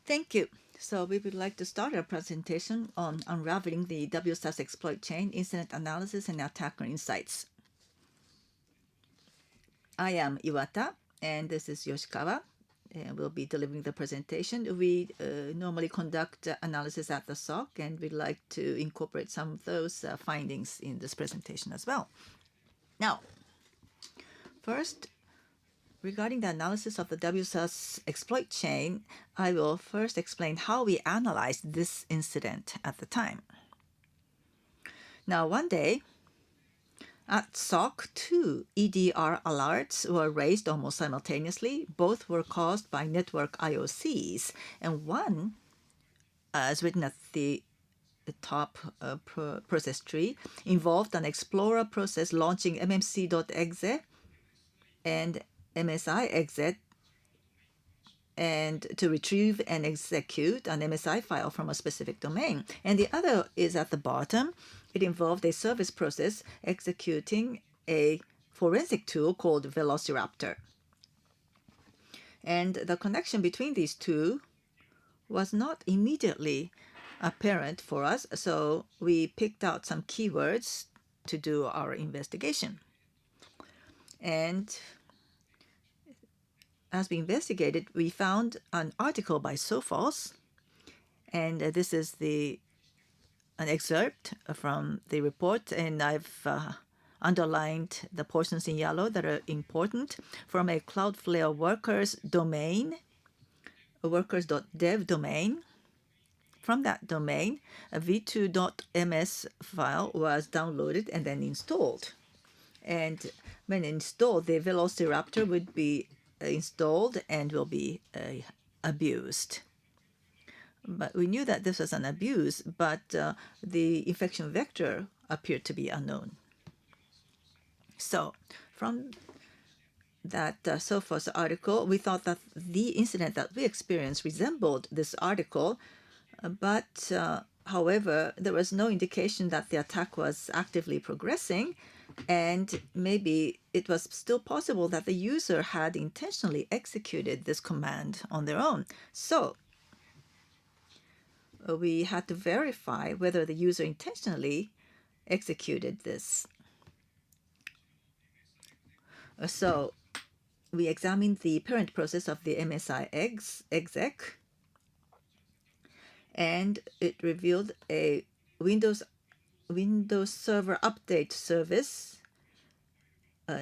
Thank you. So we would like to start our presentation on unraveling the WSUS exploit chain, incident analysis, and attacker insights. I am Iwata, and this is Yoshikawa. And we'll be delivering the presentation. We normally conduct analysis at the SOC, and we'd like to incorporate some of those findings in this presentation as well. Now, first, regarding the analysis of the WSUS exploit chain, I will first explain how we analyzed this incident at the time. Now, one day, at SOC, two EDR alerts were raised almost simultaneously. Both were caused by network IOCs, and one, as written at the top process tree, involved an Explorer process launching mmc.exe and MSI.exe and to retrieve and execute an MSI file from a specific domain. And the other is at the bottom. It involved a service process executing a forensic tool called Velociraptor. And the connection between these two was not immediately apparent for us, so we picked out some keywords to do our investigation. And as we investigated, we found an article by Sophos, and this is an excerpt from the report, and I've underlined the portions in yellow that are important from a Cloudflare workers domain, a workers.dev domain. From that domain, a v2.ms file was downloaded and then installed. And when installed, the Velociraptor would be installed and will be abused. But we knew that this was an abuse, but the infection vector appeared to be unknown. So from that Sophos article, we thought that the incident that we experienced resembled this article, but however, there was no indication that the attack was actively progressing, and maybe it was still possible that the user had intentionally executed this command on their own. So we had to verify whether the user intentionally executed this. So we examined the parent process of the MSI exec, and it revealed a Windows Server Update service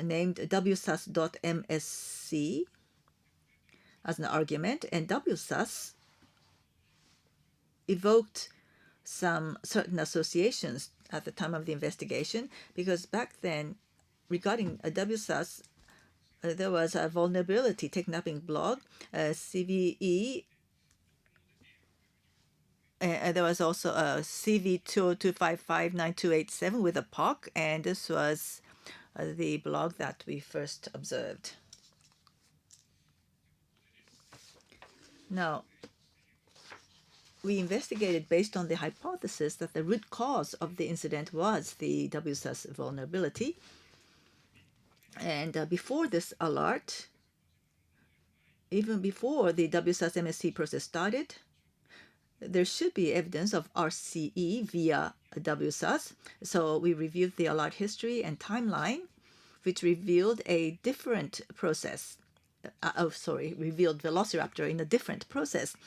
named WSUS.msc as an argument, and WSUS evoked some certain associations at the time of the investigation, because back then, regarding WSUS, there was a vulnerability technapping blog, CVE. There was also a CV202559287 with a POC, and this was the blog that we first observed. Now, we investigated based on the hypothesis that the root cause of the incident was the WSUS vulnerability. And before this alert, even before the WSUS MSC process started, there should be evidence of RCE via WSUS. So we reviewed the alert history and timeline, which revealed a different process. Revealed Velociraptor in a different process.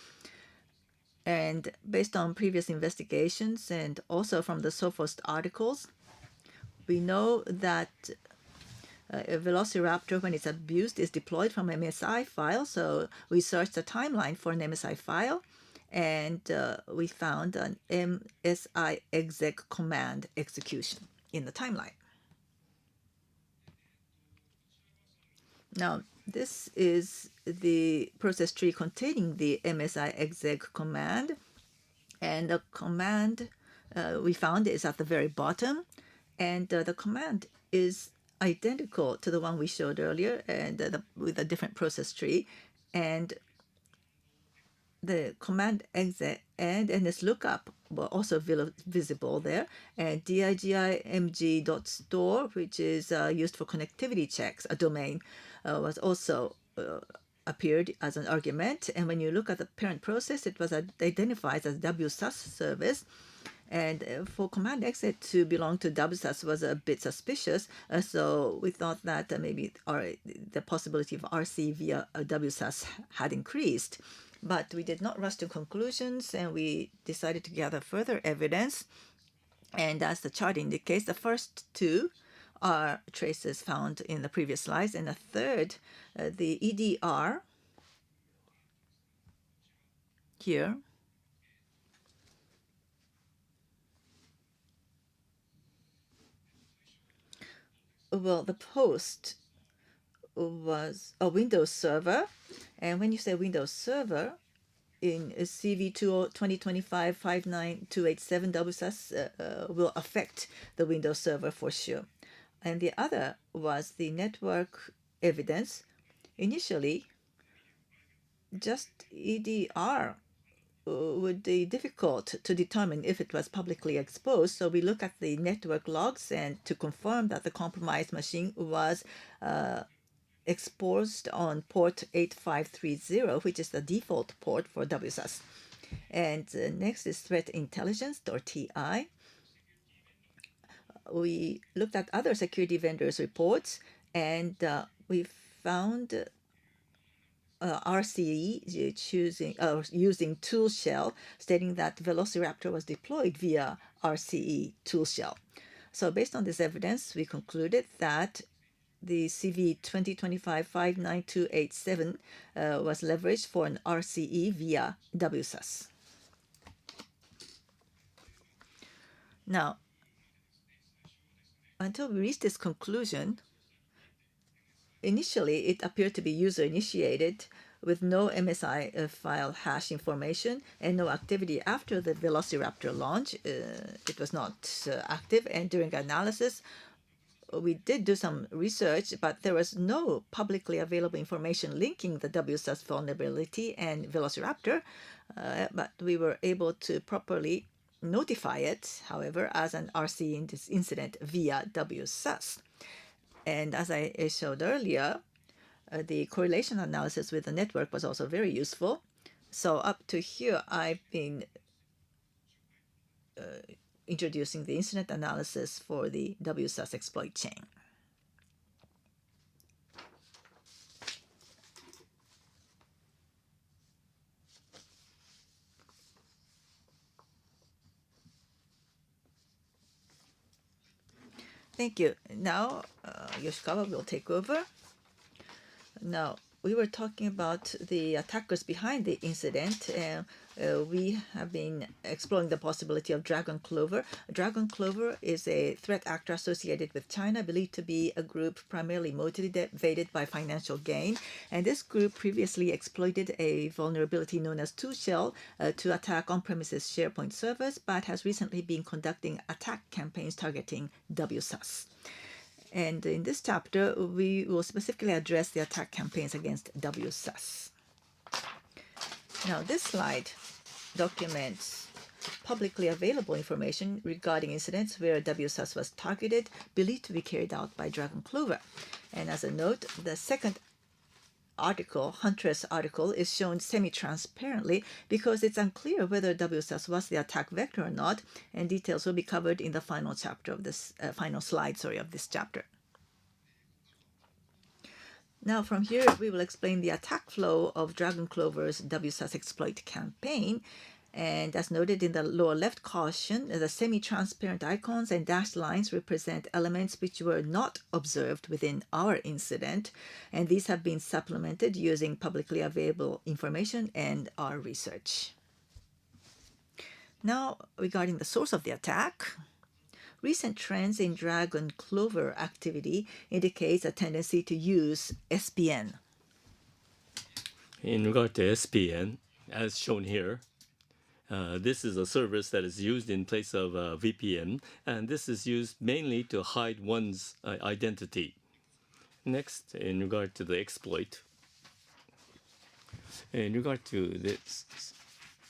And based on previous investigations and also from the Sophos articles, we know that a Velociraptor, when it's abused, is deployed from an MSI file. So we searched the timeline for an MSI file, and we found an MSI exec command execution in the timeline. Now, this is the process tree containing the MSI exec command, and the command we found is at the very bottom, and the command is identical to the one we showed earlier, and with a different process tree, and the command exec and its lookup were also visible there, and digimg.store, which is used for connectivity checks, a domain, was also appeared as an argument. And when you look at the parent process, it was identified as WSUS service. And for command exit to belong to WSUS was a bit suspicious. So we thought that maybe the possibility of RC via WSUS had increased. But we did not rush to conclusions, and we decided to gather further evidence. And as the chart indicates, the first two are traces found in the previous slides, and the third, the EDR here, well, the post was a Windows server, and when you say Windows server, in CV2025-59287 WSUS will affect the Windows server for sure. And the other was the network evidence. Initially, just EDR would be difficult to determine if it was publicly exposed. So we look at the network logs and to confirm that the compromised machine was exposed on port 8530, which is the default port for WSUS. And next is threat intelligence, or TI. We looked at other security vendors' reports, and we found RCE using tool shell, stating that Velociraptor was deployed via RCE tool shell. So based on this evidence, we concluded that the CV2025-59287 was leveraged for an RCE via WSUS. Now, until we reached this conclusion, initially it appeared to be user-initiated with no MSI file hash information and no activity after the Velociraptor launch. It was not active, and during analysis, we did do some research, but there was no publicly available information linking the WSUS vulnerability and Velociraptor, but we were able to properly notify it, however, as an RC incident via WSUS. And as I showed earlier, the correlation analysis with the network was also very useful. So up to here, I've been introducing the incident analysis for the WSUS exploit chain. Thank you. Now, Yoshikawa will take over. Now, we were talking about the attackers behind the incident. We have been exploring the possibility of Dragon Clover. Dragon Clover is a threat actor associated with China, believed to be a group primarily motivated by financial gain. And this group previously exploited a vulnerability known as Tool Shell to attack on-premises SharePoint servers, but has recently been conducting attack campaigns targeting WSUS. And in this chapter, we will specifically address the attack campaigns against WSUS. Now, this slide documents publicly available information regarding incidents where WSUS was targeted, believed to be carried out by Dragon Clover. And as a note, the second article, Huntress article, is shown semi-transparently because it's unclear whether WSUS was the attack vector or not, and details will be covered in the final chapter of this final slide, of this chapter. Now, from here, we will explain the attack flow of Dragon Clover's WSUS exploit campaign. And as noted in the lower left caution, the semi-transparent icons and dashed lines represent elements which were not observed within our incident, and these have been supplemented using publicly available information and our research. Now, regarding the source of the attack, recent trends in Dragon Clover activity indicates a tendency to use SPN. In regard to SPN, as shown here, this is a service that is used in place of VPN, and this is used mainly to hide one's identity. Next, in regard to the exploit, in regard to this,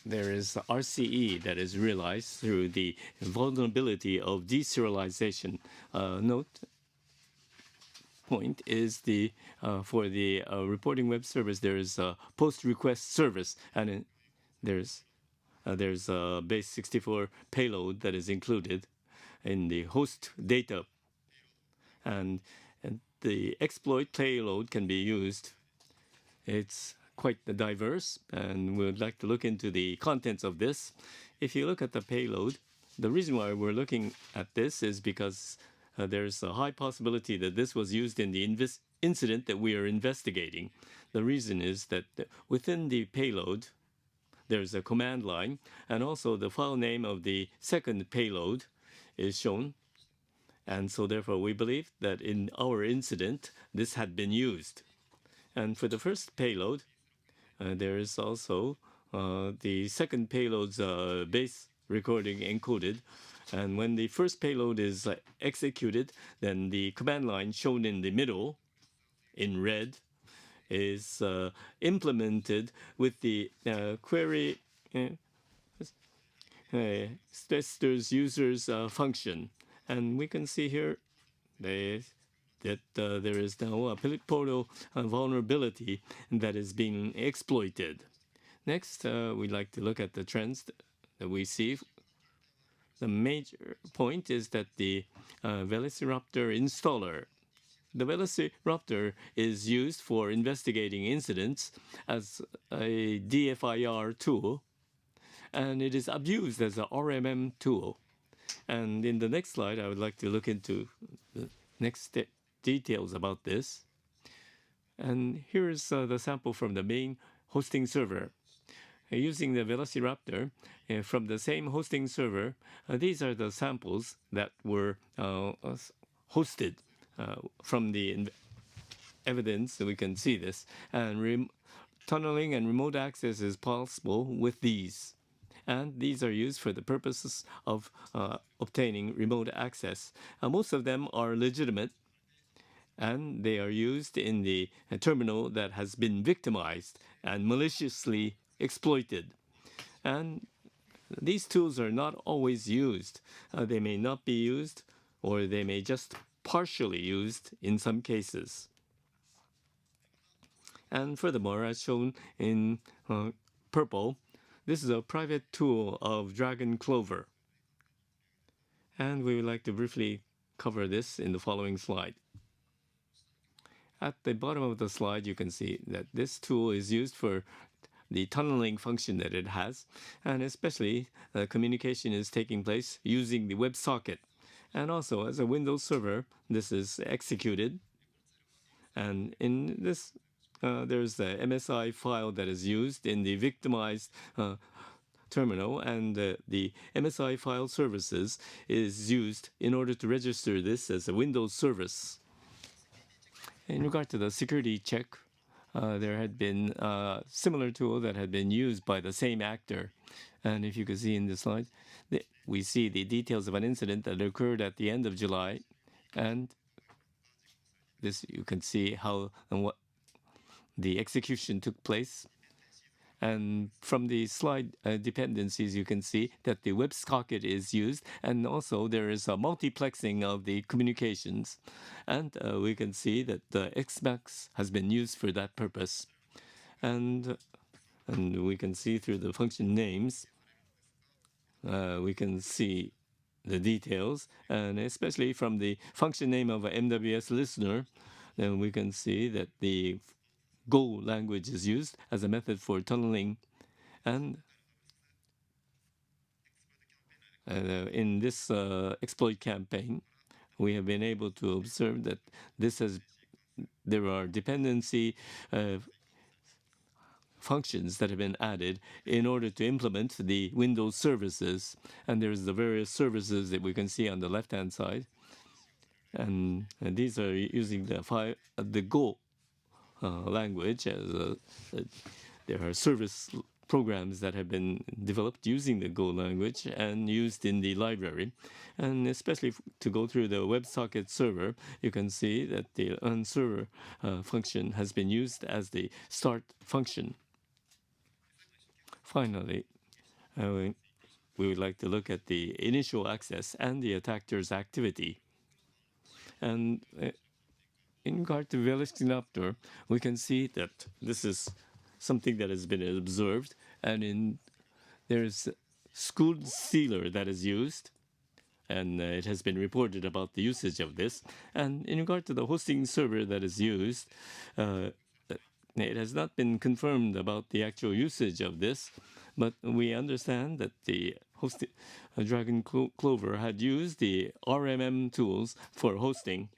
there is RCE that is realized through the vulnerability of deserialization. Note point is the for the reporting web service, there is a post request service, and there's a base 64 payload that is included in the host data, and the exploit payload can be used. It's quite diverse, and we would like to look into the contents of this. If you look at the payload, the reason why we're looking at this is because there's a high possibility that this was used in the incident that we are investigating. The reason is that within the payload, there's a command line, and also the file name of the second payload is shown. And so therefore, we believe that in our incident, this had been used. And for the first payload, there is also the second payload's base recording encoded. And when the first payload is executed, then the command line shown in the middle in red is implemented with the query testers users function. And we can see here that there is now a portal vulnerability that is being exploited. Next, we'd like to look at the trends that we see. The major point is that the Velociraptor installer. The Velociraptor is used for investigating incidents as a DFIR tool, and it is abused as a RMM tool. And in the next slide, I would like to look into the next details about this. And here's the sample from the main hosting server. Using the Velociraptor from the same hosting server, these are the samples that were hosted from the evidence. We can see this. And tunneling and remote access is possible with these. And these are used for the purposes of obtaining remote access. Most of them are legitimate, and they are used in the terminal that has been victimized and maliciously exploited. And these tools are not always used. They may not be used, or they may just partially used in some cases. And furthermore, as shown in purple, this is a private tool of Dragon Clover. And we would like to briefly cover this in the following slide. At the bottom of the slide, you can see that this tool is used for the tunneling function that it has, and especially communication is taking place using the WebSocket. And also, as a Windows server, this is executed. And in this, there's the MSI file that is used in the victimized terminal, and the MSI file services is used in order to register this as a Windows service. In regard to the security check, there had been a similar tool that had been used by the same actor. And if you can see in the slide, we see the details of an incident that occurred at the end of July. And this, you can see how and what the execution took place. And from the slide dependencies, you can see that the WebSocket is used, and also there is a multiplexing of the communications. And we can see that the XMAX has been used for that purpose. And we can see through the function names, we can see the details, and especially from the function name of a MWS listener, then we can see that the Go language is used as a method for tunneling. And in this exploit campaign, we have been able to observe that there are dependency functions that have been added in order to implement the Windows services. And there's the various services that we can see on the left-hand side. And these are using the Go language. There are service programs that have been developed using the Go language and used in the library. And especially to go through the WebSocket server, you can see that the unserver function has been used as the start function. Finally, we would like to look at the initial access and the attacker's activity. And in regard to Velociraptor, we can see that this is something that has been observed, and there's school sealer that is used, and it has been reported about the usage of this. And in regard to the hosting server that is used, it has not been confirmed about the actual usage of this, but we understand that the Dragon Clover had used the RMM tools for hosting.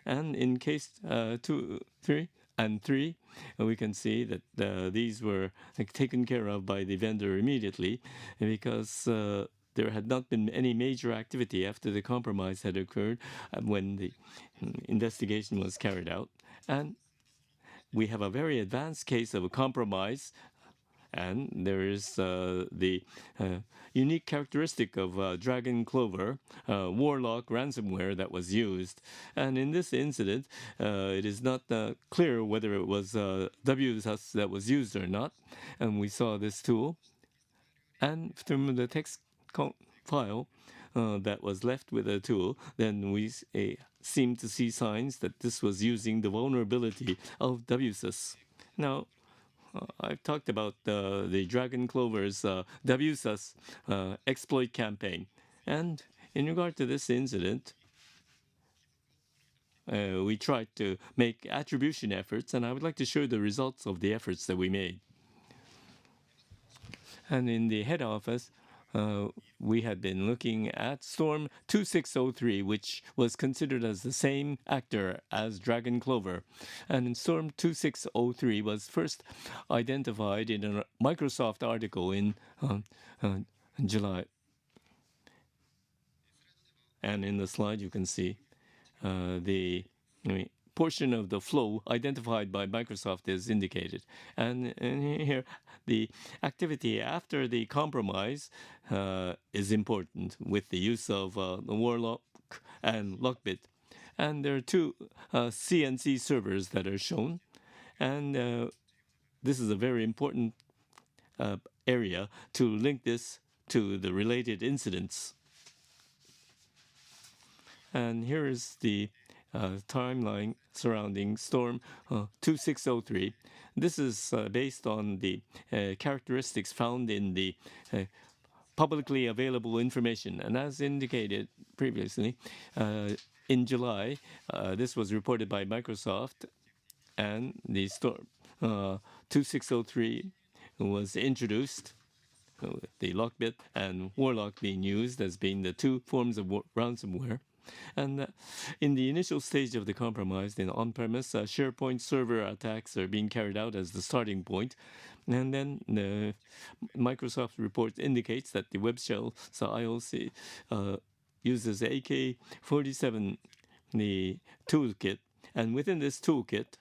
And in case 2, 3, and 3, we can see that these were taken care of by the vendor immediately because there had not been any major activity after the compromise had occurred when the investigation was carried out. And we have a very advanced case of a compromise, and there is the unique characteristic of Dragon Clover, Warlock ransomware that was used. And in this incident, it is not clear whether it was WSUS that was used or not. And we saw this tool. And from the text file that was left with the tool, then we seem to see signs that this was using the vulnerability of WSUS. Now, I've talked about the Dragon Clover's WSUS exploit campaign. And in regard to this incident, we tried to make attribution efforts, and I would like to show the results of the efforts that we made. And in the head office, we had been looking at Storm 2603, which was considered as the same actor as Dragon Clover. And Storm 2603 was first identified in a Microsoft article in July. And in the slide, you can see the portion of the flow identified by Microsoft is indicated. And here, the activity after the compromise is important with the use of the Warlock and Lockbit. And there are two CNC servers that are shown. And this is a very important area to link this to the related incidents. And here is the timeline surrounding Storm 2603. This is based on the characteristics found in the publicly available information. And as indicated previously, in July, this was reported by Microsoft, and the Storm 2603 was introduced, the Lockbit and Warlock being used as being the two forms of ransomware. And in the initial stage of the compromise, in on-premise SharePoint server attacks are being carried out as the starting point. And then the Microsoft report indicates that the web shell, so IOC, uses AK-47, the toolkit. And within this toolkit,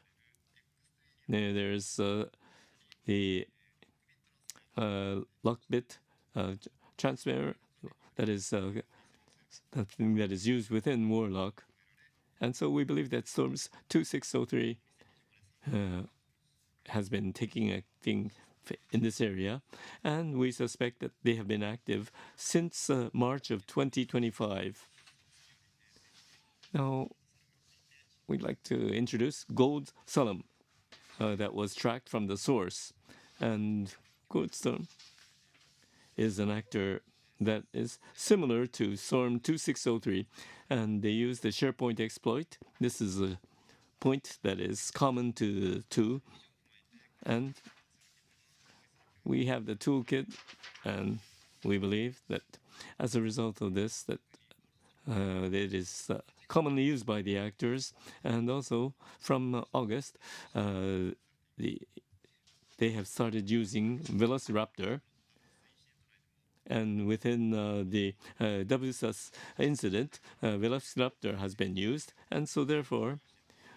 there's the Lockbit transmitter that is something that is used within Warlock. And so we believe that Storms 2603 has been taking a thing in this area, and we suspect that they have been active since March of 2025. Now, we'd like to introduce Gold Solemn that was tracked from the source. And Goldstorm is an actor that is similar to Storm 2603, and they use the SharePoint exploit. This is a point that is common to the two, and we have the toolkit, and we believe that as a result of this, that it is commonly used by the actors. And also from August, they have started using Velociraptor. And within the WSUS incident, Velociraptor has been used. And so therefore,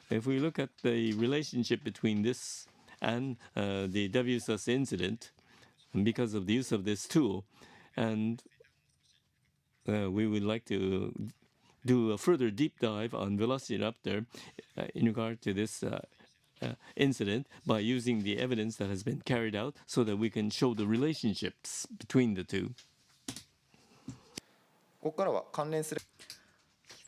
if we look at the relationship between this and the WSUS incident, because of the use of this tool, and we would like to do a further deep dive on Velociraptor in regard to this incident by using the evidence that has been carried out so that we can show the relationships between the two.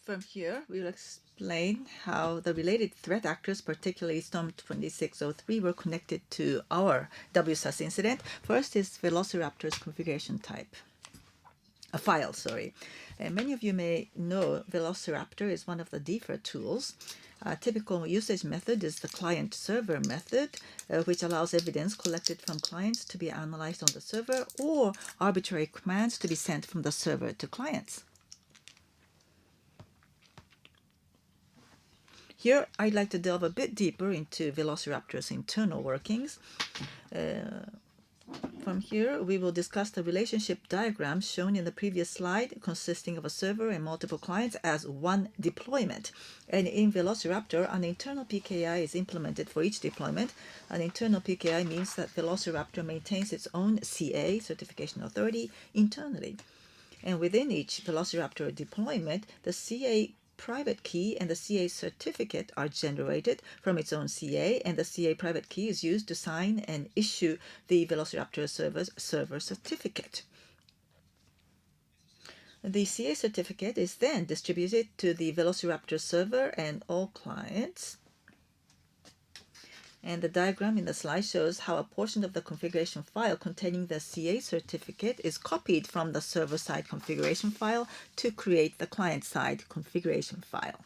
From here, we will explain how the related threat actors, particularly Storm 2603, were connected to our WSUS incident. First is Velociraptor's configuration type. A file, sorry. Many of you may know Velociraptor is one of the default tools. A typical usage method is the client-server method, which allows evidence collected from clients to be analyzed on the server or arbitrary commands to be sent from the server to clients. Here, I'd like to delve a bit deeper into Velociraptor's internal workings. From here, we will discuss the relationship diagram shown in the previous slide, consisting of a server and multiple clients as one deployment. And in Velociraptor, an internal PKI is implemented for each deployment. An internal PKI means that Velociraptor maintains its own CA, certification authority, internally. And within each Velociraptor deployment, the CA private key and the CA certificate are generated from its own CA, and the CA private key is used to sign and issue the Velociraptor server certificate. The CA certificate is then distributed to the Velociraptor server and all clients. And the diagram in the slide shows how a portion of the configuration file containing the CA certificate is copied from the server-side configuration file to create the client-side configuration file.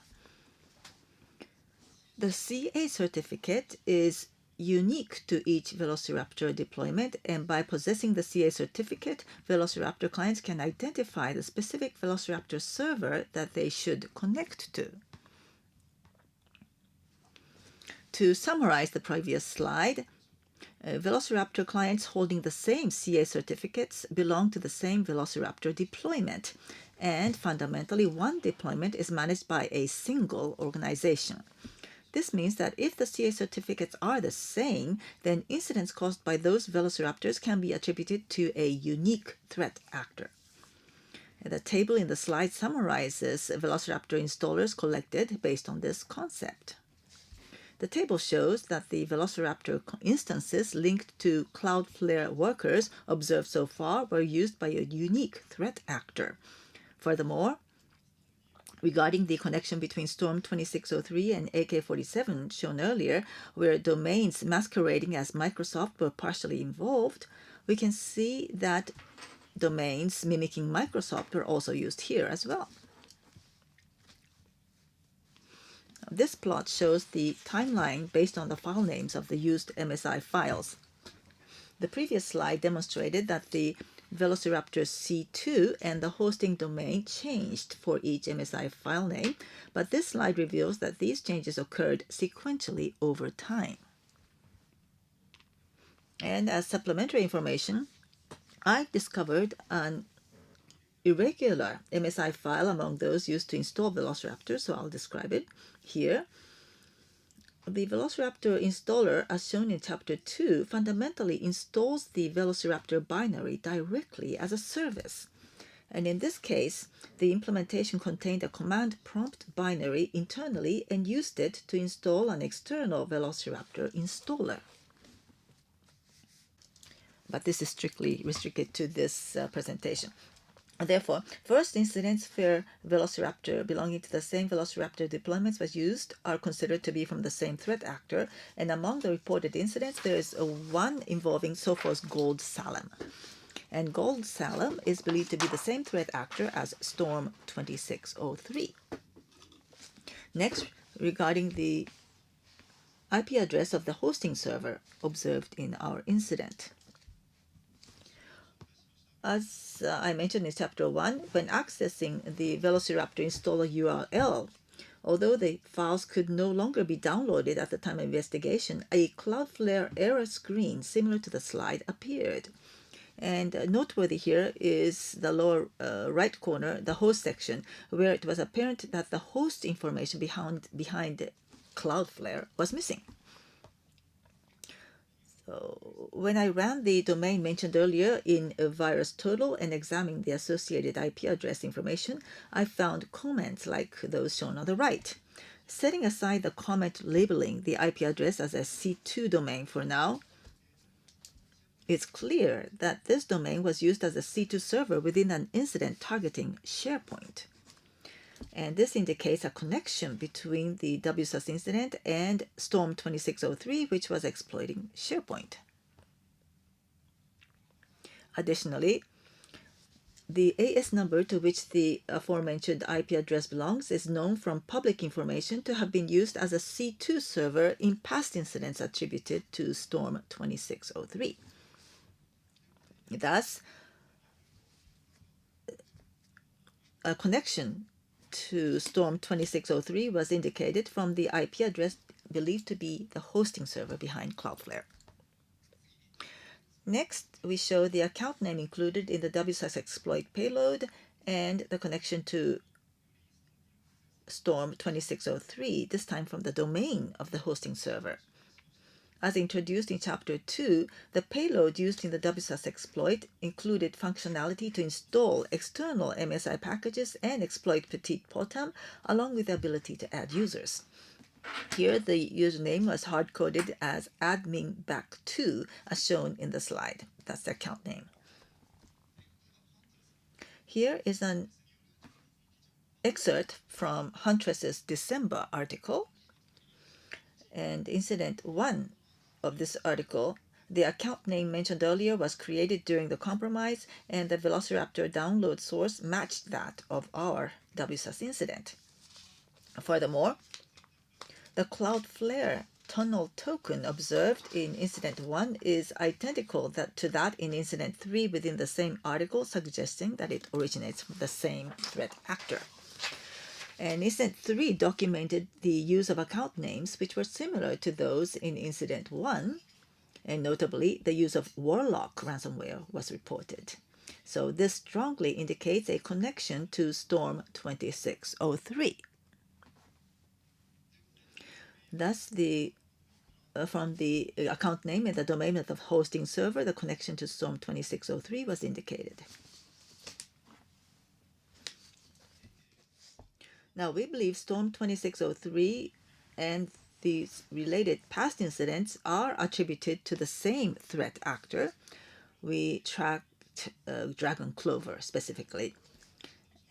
The CA certificate is unique to each Velociraptor deployment, and by possessing the CA certificate, Velociraptor clients can identify the specific Velociraptor server that they should connect to. To summarize the previous slide, Velociraptor clients holding the same CA certificates belong to the same Velociraptor deployment, and fundamentally one deployment is managed by a single organization. This means that if the CA certificates are the same, then incidents caused by those Velociraptors can be attributed to a unique threat actor. The table in the slide summarizes Velociraptor installers collected based on this concept. The table shows that the Velociraptor instances linked to Cloudflare workers observed so far were used by a unique threat actor. Furthermore, regarding the connection between Storm 2603 and AK-47 shown earlier, where domains masquerading as Microsoft were partially involved, we can see that domains mimicking Microsoft were also used here as well. This plot shows the timeline based on the file names of the used MSI files. The previous slide demonstrated that the Velociraptor C2 and the hosting domain changed for each MSI file name, but this slide reveals that these changes occurred sequentially over time. And as supplementary information, I discovered an irregular MSI file among those used to install Velociraptor, so I'll describe it here. The Velociraptor installer, as shown in Chapter 2, fundamentally installs the Velociraptor binary directly as a service. And in this case, the implementation contained a command prompt binary internally and used it to install an external Velociraptor installer. But this is strictly restricted to this presentation. Therefore, first incidents where Velociraptor belonging to the same Velociraptor deployments was used are considered to be from the same threat actor, and among the reported incidents, there is one involving Sophos Gold Salem. And Gold Salem is believed to be the same threat actor as Storm 2603. Next, regarding the IP address of the hosting server observed in our incident. As I mentioned in Chapter 1, when accessing the Velociraptor installer URL, although the files could no longer be downloaded at the time of investigation, a Cloudflare error screen similar to the slide appeared. And noteworthy here is the lower right corner, the host section, where it was apparent that the host information behind Cloudflare was missing. So when I ran the domain mentioned earlier in VirusTotal and examined the associated IP address information, I found comments like those shown on the right. Setting aside the comment labeling the IP address as a C2 domain for now, it's clear that this domain was used as a C2 server within an incident targeting SharePoint. And this indicates a connection between the WSUS incident and Storm 2603, which was exploiting SharePoint. Additionally, the AS number to which the aforementioned IP address belongs is known from public information to have been used as a C2 server in past incidents attributed to Storm 2603. Thus, a connection to Storm 2603 was indicated from the IP address believed to be the hosting server behind Cloudflare. Next, we show the account name included in the WSUS exploit payload and the connection to Storm 2603, this time from the domain of the hosting server. As introduced in Chapter 2, the payload used in the WSUS exploit included functionality to install external MSI packages and exploit Petit Potam, along with the ability to add users. Here, the username was hard-coded as adminback2, as shown in the slide. That's the account name. Here is an excerpt from Huntress's December article. And incident 1 of this article, the account name mentioned earlier was created during the compromise, and the Velociraptor download source matched that of our WSUS incident. Furthermore, the Cloudflare tunnel token observed in Incident 1 is identical to that in Incident 3 within the same article, suggesting that it originates from the same threat actor. And Incident 3 documented the use of account names which were similar to those in Incident 1, and notably, the use of Warlock ransomware was reported. So this strongly indicates a connection to Storm 2603. Thus, from the account name and the domain of the hosting server, the connection to Storm 2603 was indicated. Now, we believe Storm 2603 and these related past incidents are attributed to the same threat actor. We tracked Dragon Clover specifically.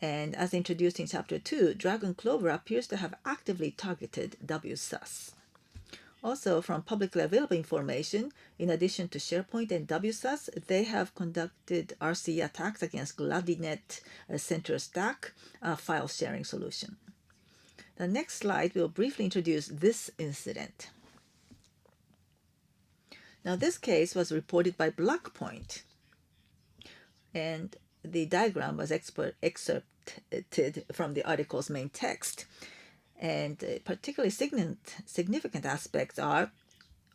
And as introduced in Chapter 2, Dragon Clover appears to have actively targeted WSUS. Also, from publicly available information, in addition to SharePoint and WSUS, they have conducted RCE attacks against Gladinet Center Stack, a file sharing solution. The next slide will briefly introduce this incident. Now, this case was reported by Blackpoint, and the diagram was excerpted from the article's main text. And particularly significant aspects are: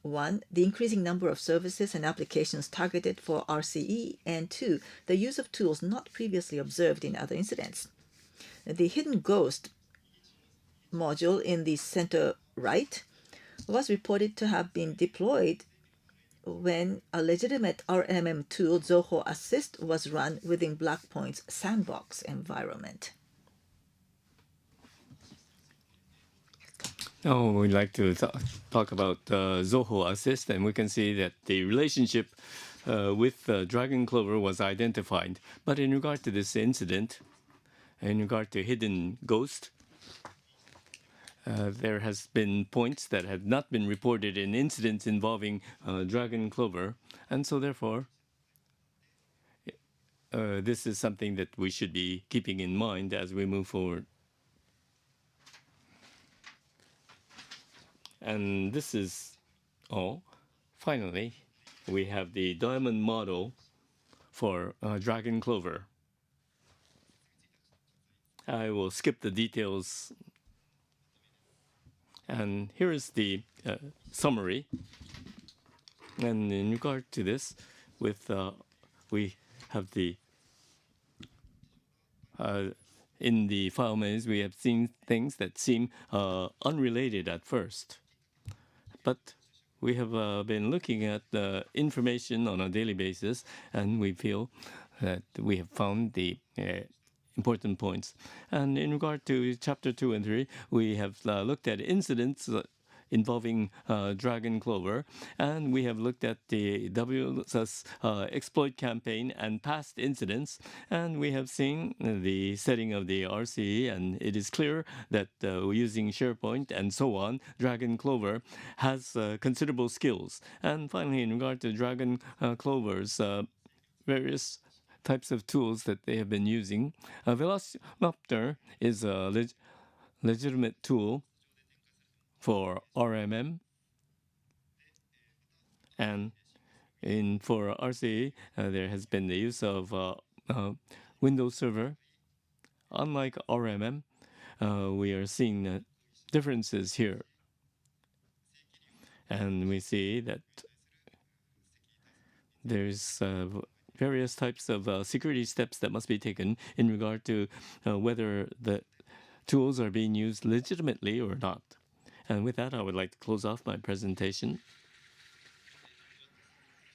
1, the increasing number of services and applications targeted for RCE, and 2, the use of tools not previously observed in other incidents. The hidden ghost module in the center right was reported to have been deployed when a legitimate RMM tool, Zoho Assist, was run within Blackpoint's sandbox environment. Now we'd like to talk about Zoho Assist, and we can see that the relationship with Dragon Clover was identified. But in regard to this incident, in regard to Hidden Ghost, there has been points that have not been reported in incidents involving Dragon Clover, and so therefore this is something that we should be keeping in mind as we move forward. And this is all. Finally, we have the diamond model for Dragon Clover. I will skip the details. And here is the summary. And in regard to this, we have the in the file menus, we have seen things that seem unrelated at first. But we have been looking at the information on a daily basis, and we feel that we have found the important points. And in regard to Chapter 2 and 3, we have looked at incidents involving Dragon Clover, and we have looked at the WSUS exploit campaign and past incidents, and we have seen the setting of the RCE, and it is clear that using SharePoint and so on, Dragon Clover has considerable skills. And finally, in regard to Dragon Clover's various types of tools that they have been using, Velociraptor is a legitimate tool for RMM, and for RCA, there has been the use of Windows Server. Unlike RMM, we are seeing differences here, and we see that there's various types of security steps that must be taken in regard to whether the tools are being used legitimately or not. And with that, I would like to close off my presentation.